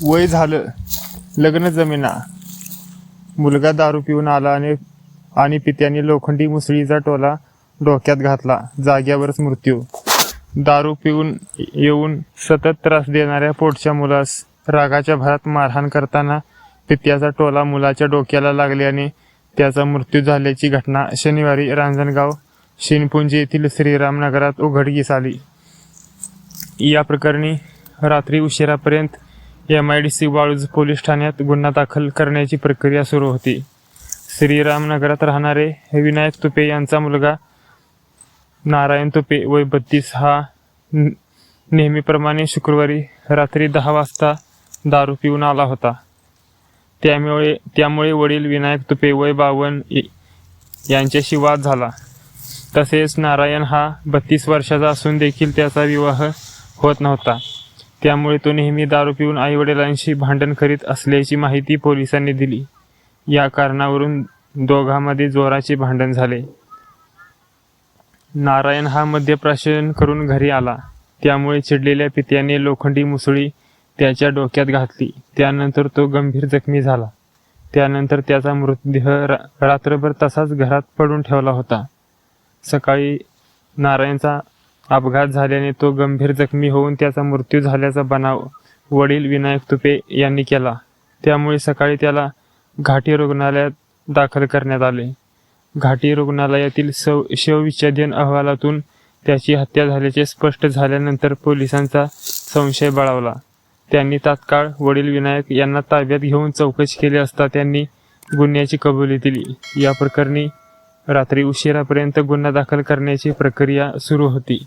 वय झालं, लग्न जमेना. मुलगा दारू पिऊन आला आणि पित्याने लोखंडी मुसळीचा टोला डोक्यात घातला. जाग्यावरच मृत्यू. दारू पिऊन येऊन सतत त्रास देणाऱ्या पोटच्या मुलास रागाच्या भरात मारहाण करताना पित्याचा टोला मुलाच्या डोक्याला लागल्याने त्याचा मृत्यू झाल्याची घटना शनिवारी रांजणगाव शिनपुंजी येथील श्रीराम नगरात उघडकीस आली. या प्रकरणी रात्री उशिरापर्यंत MIDC वाळूज पोलीस ठाण्यात गुन्हा दाखल करण्याची प्रक्रिया सुरू होती. श्रीरामनगरात राहणारे विनायक तुपे यांचा मुलगा नारायण तुपे वय 32 हा नेहमीप्रमाणे शुक्रवारी रात्री 10 वाजता दारू पिऊन आला होता. त्यामुळे वडील विनायक तुपे वय 52 यांच्याशी वाद झाला. तसेच नारायण हा 32 वर्षाचा असून देखील त्याचा विवाह होत नव्हता. त्यामुळे तो नेहमी दारू पिऊन आईवडिलांशी भांडण करीत असल्याची माहिती पोलिसांनी दिली. या कारणावरून दोघांमध्ये जोराचे भांडण झाले. नारायण हा मद्यप्राशन करून घरी आला. त्यामुळे चिडलेल्या पित्याने लोखंडी मुसळी त्याच्या डोक्यात घातली. त्यानंतर तो गंभीर जखमी झाला. त्यानंतर त्याचा मृतदेह रात्रभर तसाच घरात पडून ठेवला होता. सकाळी नारायणचा अपघात झाल्याने तो गंभीर जखमी होऊन त्याचा मृत्यू झाल्याचा बनाव वडील विनायक तुपे यांनी केला. त्यामुळे सकाळी त्याला घाटी रुग्णालयात दाखल करण्यात आले. घाटी रुग्णालयातील शवविच्छेदन अहवालातून त्याची हत्या झाल्याचे स्पष्ट झाल्यानंतर पोलिसांचा संशय बळावला. त्यांनी तात्काळ वडील विनायक यांना ताब्यात घेऊन चौकशी केली असता त्यांनी गुन्ह्याची कबुली दिली. या प्रकरणी रात्री उशिरापर्यंत गुन्हा दाखल करण्याची प्रक्रिया सुरू होती.